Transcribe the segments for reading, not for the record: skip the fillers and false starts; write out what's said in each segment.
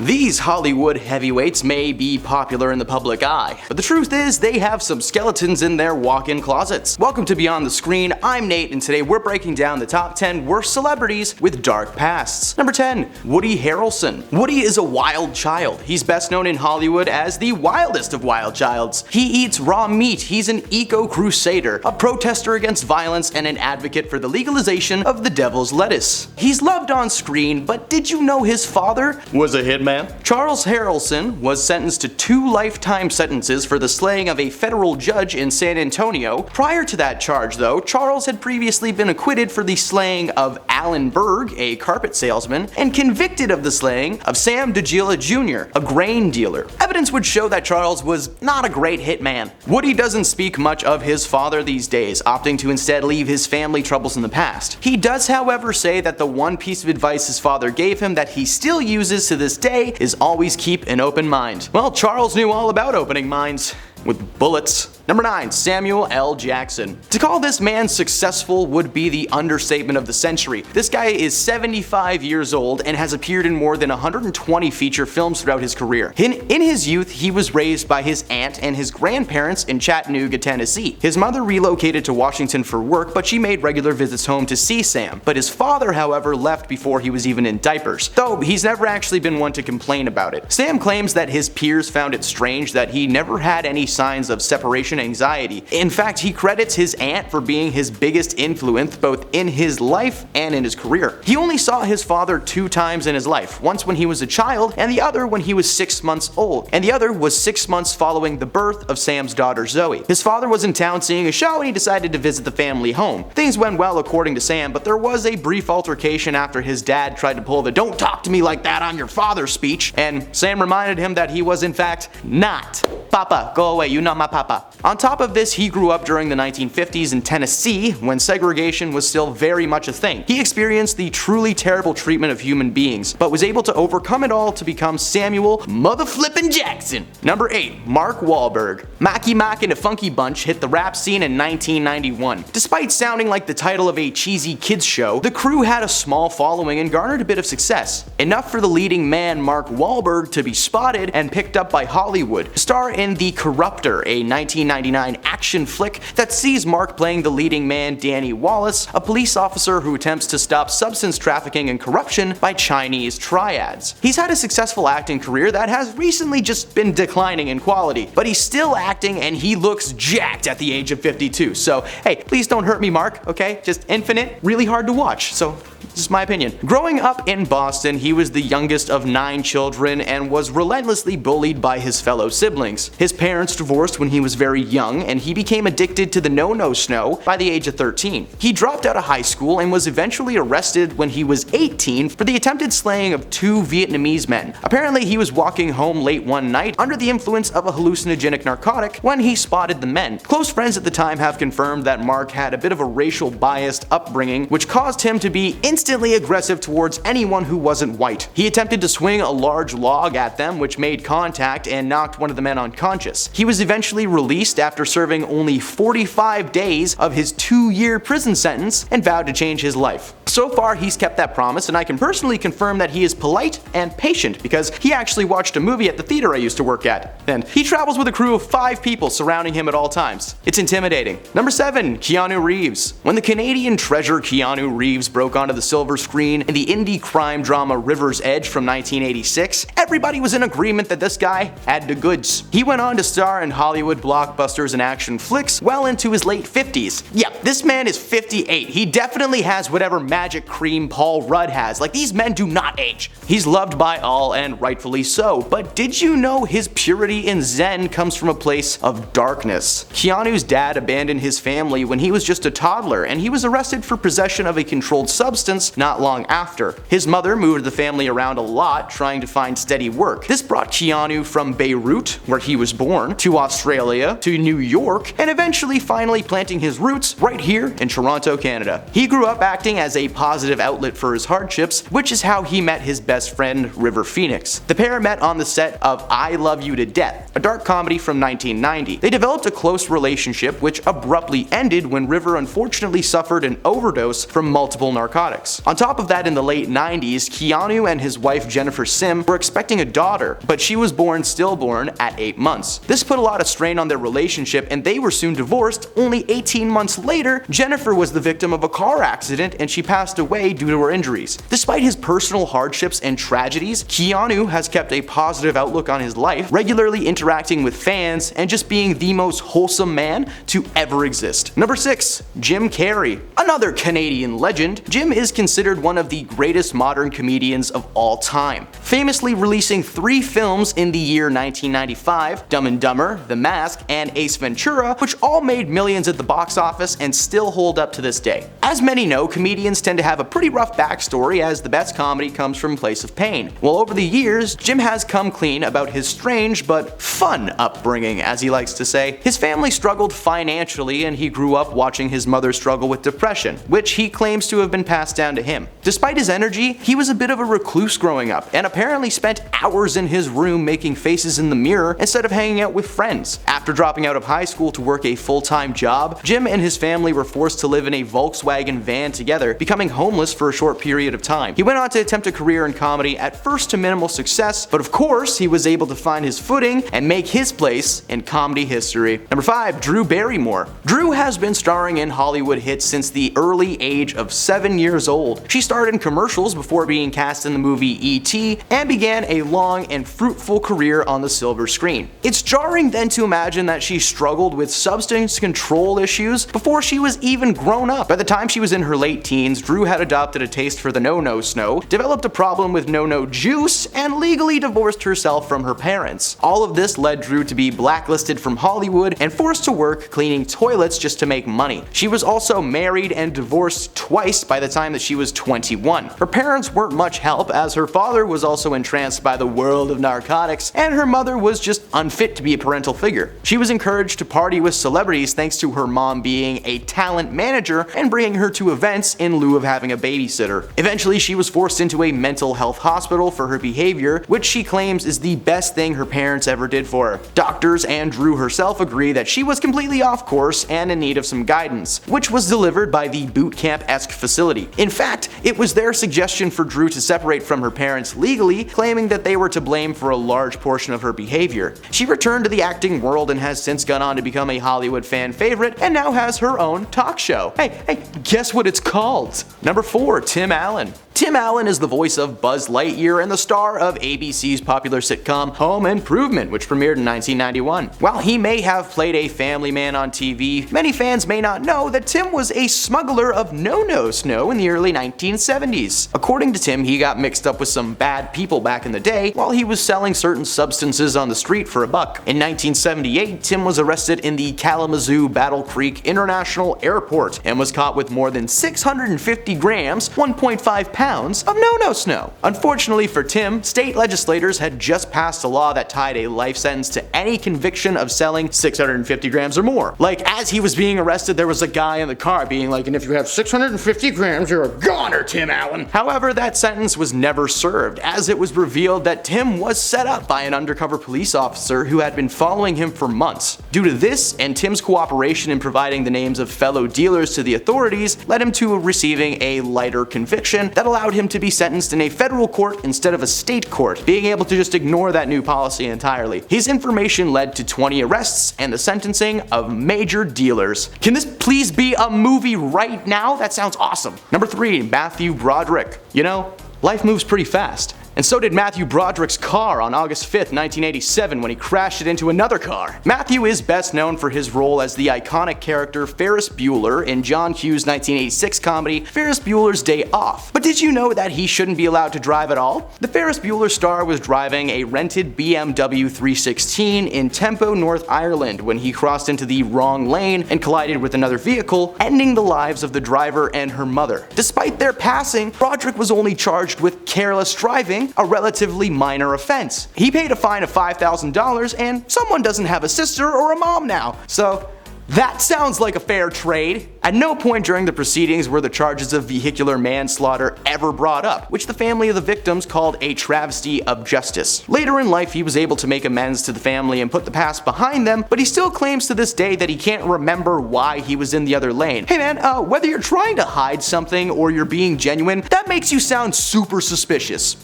These Hollywood heavyweights may be popular in the public eye, but the truth is they have some skeletons in their walk-in closets. Welcome to Beyond the Screen, I'm Nate, and today we're breaking down the top 10 worst celebrities with dark pasts. Number 10. Woody Harrelson. Woody is a wild child. He's best known in Hollywood as the wildest of wild childs. He eats raw meat, he's an eco-crusader, a protester against violence, and an advocate for the legalization of the devil's lettuce. He's loved on screen, but did you know his father was a hitman? Charles Harrelson was sentenced to 2 lifetime sentences for the slaying of a federal judge in San Antonio. Prior to that charge, though, Charles had previously been acquitted for the slaying of Alan Berg, a carpet salesman, and convicted of the slaying of Sam DeGila Jr., a grain dealer. Evidence would show that Charles was not a great hitman. Woody doesn't speak much of his father these days, opting to instead leave his family troubles in the past. He does, however, say that the one piece of advice his father gave him that he still uses to this day is always keep an open mind. Well, Charles knew all about opening minds. With bullets. Number 9. Samuel L. Jackson. To call this man successful would be the understatement of the century. This guy is 75 years old and has appeared in more than 120 feature films throughout his career. In his youth, he was raised by his aunt and his grandparents in Chattanooga, Tennessee. His mother relocated to Washington for work, but she made regular visits home to see Sam. But his father, however, left before he was even in diapers, though he's never actually been one to complain about it. Sam claims that his peers found it strange that he never had any signs of separation anxiety. In fact, he credits his aunt for being his biggest influence both in his life and in his career. He only saw his father 2 times in his life, once when he was a child and the other when he was 6 months old, and the other was 6 months following the birth of Sam's daughter Zoe. His father was in town seeing a show and he decided to visit the family home. Things went well according to Sam, but there was a brief altercation after his dad tried to pull the "don't talk to me like that on your father" speech, and Sam reminded him that he was in fact not. "Papa, go away, you not my papa." On top of this, he grew up during the 1950s in Tennessee when segregation was still very much a thing. He experienced the truly terrible treatment of human beings, but was able to overcome it all to become Samuel Motherflippin' Jackson. Number 8. Mark Wahlberg. Macky Mack and a Funky Bunch hit the rap scene in 1991. Despite sounding like the title of a cheesy kids show, the crew had a small following and garnered a bit of success. Enough for the leading man Mark Wahlberg to be spotted and picked up by Hollywood to star in The Corruptor, a 1999 action flick that sees Mark playing the leading man Danny Wallace, a police officer who attempts to stop substance trafficking and corruption by Chinese triads. He's had a successful acting career that has recently just been declining in quality, but he's still acting and he looks jacked at the age of 52. So hey, please don't hurt me, Mark, okay? Just Infinite, really hard to watch, so this is my opinion. Growing up in Boston, he was the youngest of 9 children and was relentlessly bullied by his fellow siblings. His parents divorced when he was very young, and he became addicted to the no-no snow by the age of 13. He dropped out of high school and was eventually arrested when he was 18 for the attempted slaying of 2 Vietnamese men. Apparently, he was walking home late one night under the influence of a hallucinogenic narcotic when he spotted the men. Close friends at the time have confirmed that Mark had a bit of a racial biased upbringing, which caused him to be instantly aggressive towards anyone who wasn't white. He attempted to swing a large log at them, which made contact and knocked one of the men unconscious. He was eventually released after serving only 45 days of his 2-year prison sentence and vowed to change his life. So far, he's kept that promise, and I can personally confirm that he is polite and patient because he actually watched a movie at the theater I used to work at. And he travels with a crew of 5 people surrounding him at all times. It's intimidating. Number 7. Keanu Reeves. When the Canadian treasure Keanu Reeves broke onto the silver screen in the indie crime drama River's Edge from 1986, everybody was in agreement that this guy had the goods. He went on to star in Hollywood blockbusters and action flicks well into his late 50s. Yeah, this man is 58. He definitely has whatever magic cream Paul Rudd has. Like, these men do not age. He's loved by all, and rightfully so, but did you know his purity and zen comes from a place of darkness? Keanu's dad abandoned his family when he was just a toddler, and he was arrested for possession of a controlled substance not long after. His mother moved the family around a lot trying to find steady work. This brought Keanu from Beirut, where he was born, to Australia, to New York, and eventually finally planting his roots right here in Toronto, Canada. He grew up acting as a a positive outlet for his hardships, which is how he met his best friend, River Phoenix. The pair met on the set of I Love You to Death, a dark comedy from 1990. They developed a close relationship which abruptly ended when River unfortunately suffered an overdose from multiple narcotics. On top of that, in the late 90s, Keanu and his wife Jennifer Sim were expecting a daughter, but she was born stillborn at 8 months. This put a lot of strain on their relationship and they were soon divorced. Only 18 months later, Jennifer was the victim of a car accident and she passed away due to her injuries. Despite his personal hardships and tragedies, Keanu has kept a positive outlook on his life, regularly interacting with fans and just being the most wholesome man to ever exist. Number 6. Jim Carrey. Another Canadian legend, Jim is considered one of the greatest modern comedians of all time, famously releasing 3 films in the year 1995, Dumb and Dumber, The Mask, and Ace Ventura, which all made millions at the box office and still hold up to this day. As many know, comedians tend to have a pretty rough backstory as the best comedy comes from a place of pain. Well, over the years, Jim has come clean about his strange but fun upbringing, as he likes to say. His family struggled financially and he grew up watching his mother struggle with depression, which he claims to have been passed down to him. Despite his energy, he was a bit of a recluse growing up and apparently spent hours in his room making faces in the mirror instead of hanging out with friends. After dropping out of high school to work a full-time job, Jim and his family were forced to live in a Volkswagen van together, becoming homeless for a short period of time. He went on to attempt a career in comedy, at first to minimal success, but of course he was able to find his footing and make his place in comedy history. Number 5. Drew Barrymore. Drew has been starring in Hollywood hits since the early age of 7 years old. She starred in commercials before being cast in the movie E.T. and began a long and fruitful career on the silver screen. It's jarring then to imagine that she struggled with substance control issues before she was even grown up. By the time she was in her late teens, Drew had adopted a taste for the no-no snow, developed a problem with no-no juice, and legally divorced herself from her parents. All of this led Drew to be blacklisted from Hollywood and forced to work cleaning toilets just to make money. She was also married and divorced twice by the time that she was 21. Her parents weren't much help as her father was also entranced by the world of narcotics and her mother was just unfit to be a parental figure. She was encouraged to party with celebrities thanks to her mom being a talent manager and bringing her to events in lieu of having a babysitter. Eventually, she was forced into a mental health hospital for her behavior, which she claims is the best thing her parents ever did for her. Doctors and Drew herself agree that she was completely off course and in need of some guidance, which was delivered by the boot camp-esque facility. In fact, it was their suggestion for Drew to separate from her parents legally, claiming that they were to blame for a large portion of her behavior. She returned to the acting world and has since gone on to become a Hollywood fan favorite and now has her own talk show. Hey, guess what it's called? Number 4. Tim Allen. Tim Allen is the voice of Buzz Lightyear and the star of ABC's popular sitcom Home Improvement, which premiered in 1991. While he may have played a family man on TV, many fans may not know that Tim was a smuggler of no-no snow in the early 1970s. According to Tim, he got mixed up with some bad people back in the day while he was selling certain substances on the street for a buck. In 1978, Tim was arrested in the Kalamazoo Battle Creek International Airport and was caught with more than 650 grams, 1.5 pounds of no-no snow. Unfortunately for Tim, state legislators had just passed a law that tied a life sentence to any conviction of selling 650 grams or more. Like, as he was being arrested, there was a guy in the car being like, and if you have 650 grams, you're a goner, Tim Allen. However, that sentence was never served, as it was revealed that Tim was set up by an undercover police officer who had been following him for months. Due to this, and Tim's cooperation in providing the names of fellow dealers to the authorities, led him to receiving a lighter conviction that allowed him to be sentenced in a federal court instead of a state court, being able to just ignore that new policy entirely. His information led to 20 arrests and the sentencing of major dealers. Can this please be a movie right now? That sounds awesome. Number 3. Matthew Broderick. You know, life moves pretty fast. And so did Matthew Broderick's car on August 5th, 1987 when he crashed it into another car. Matthew is best known for his role as the iconic character Ferris Bueller in John Hughes' 1986 comedy Ferris Bueller's Day Off. But did you know that he shouldn't be allowed to drive at all? The Ferris Bueller star was driving a rented BMW 316 in Tempo, North Ireland when he crossed into the wrong lane and collided with another vehicle, ending the lives of the driver and her mother. Despite their passing, Broderick was only charged with careless driving, a relatively minor offense. He paid a fine of $5,000 and someone doesn't have a sister or a mom now, so That sounds like a fair trade. At no point during the proceedings were the charges of vehicular manslaughter ever brought up, which the family of the victims called a travesty of justice. Later in life, he was able to make amends to the family and put the past behind them, but he still claims to this day that he can't remember why he was in the other lane. Hey man, whether you're trying to hide something or you're being genuine, that makes you sound super suspicious.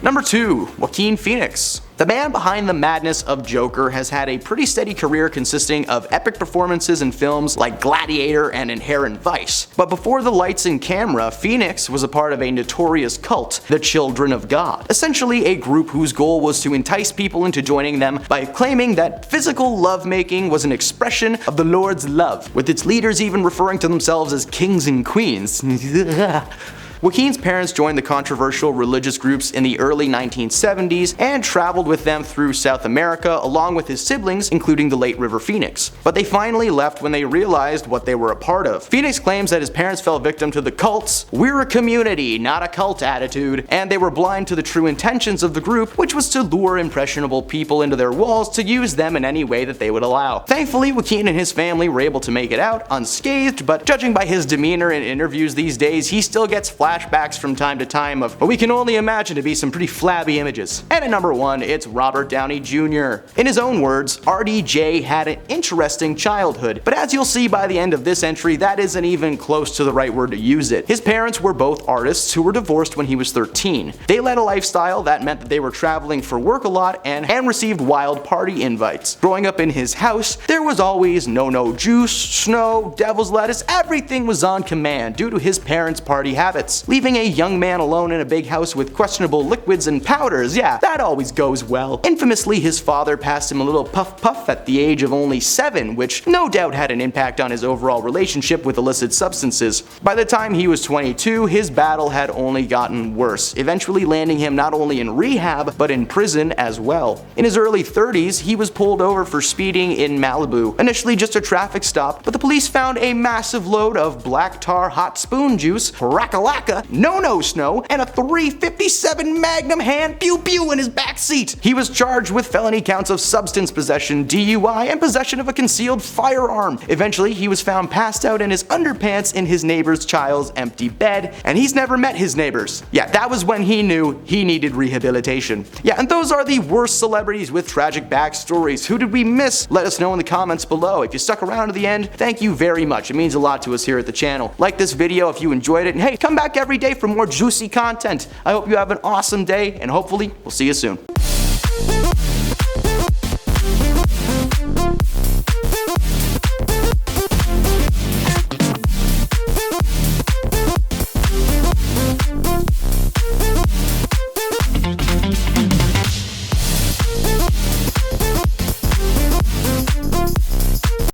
Number 2. Joaquin Phoenix. The man behind the madness of Joker has had a pretty steady career consisting of epic performances in films like Gladiator and Inherent Vice. But before the lights and camera, Phoenix was a part of a notorious cult, the Children of God. Essentially a group whose goal was to entice people into joining them by claiming that physical lovemaking was an expression of the Lord's love, with its leaders even referring to themselves as kings and queens. Joaquin's parents joined the controversial religious groups in the early 1970s and traveled with them through South America along with his siblings, including the late River Phoenix. But they finally left when they realized what they were a part of. Phoenix claims that his parents fell victim to the cult's "we're a community, not a cult" attitude, and they were blind to the true intentions of the group, which was to lure impressionable people into their walls to use them in any way that they would allow. Thankfully, Joaquin and his family were able to make it out unscathed, but judging by his demeanor in interviews these days, he still gets flashbacks from time to time of what we can only imagine to be some pretty flabby images. And at number 1, it's Robert Downey Jr. In his own words, RDJ had an interesting childhood, but as you'll see by the end of this entry, that isn't even close to the right word to use it. His parents were both artists who were divorced when he was 13. They led a lifestyle that meant that they were traveling for work a lot and received wild party invites. Growing up in his house, there was always no juice, snow, devil's lettuce, everything was on command due to his parents' party habits. Leaving a young man alone in a big house with questionable liquids and powders, yeah, that always goes well. Infamously, his father passed him a little puff at the age of only 7, which no doubt had an impact on his overall relationship with illicit substances. By the time he was 22, his battle had only gotten worse, eventually landing him not only in rehab, but in prison as well. In his early 30s, he was pulled over for speeding in Malibu. Initially just a traffic stop, but the police found a massive load of black tar hot spoon juice, rakalaka, no snow, and a .357 Magnum hand pew pew in his backseat. He was charged with felony counts of substance possession, DUI, and possession of a concealed firearm. Eventually, he was found passed out in his underpants in his neighbor's child's empty bed, and he's never met his neighbors. Yeah, that was when he knew he needed rehabilitation. Yeah, and those are the worst celebrities with tragic backstories. Who did we miss? Let us know in the comments below. If you stuck around to the end, thank you very much. It means a lot to us here at the channel. Like this video if you enjoyed it, and hey, come back every day for more juicy content. I hope you have an awesome day, and hopefully we'll see you soon.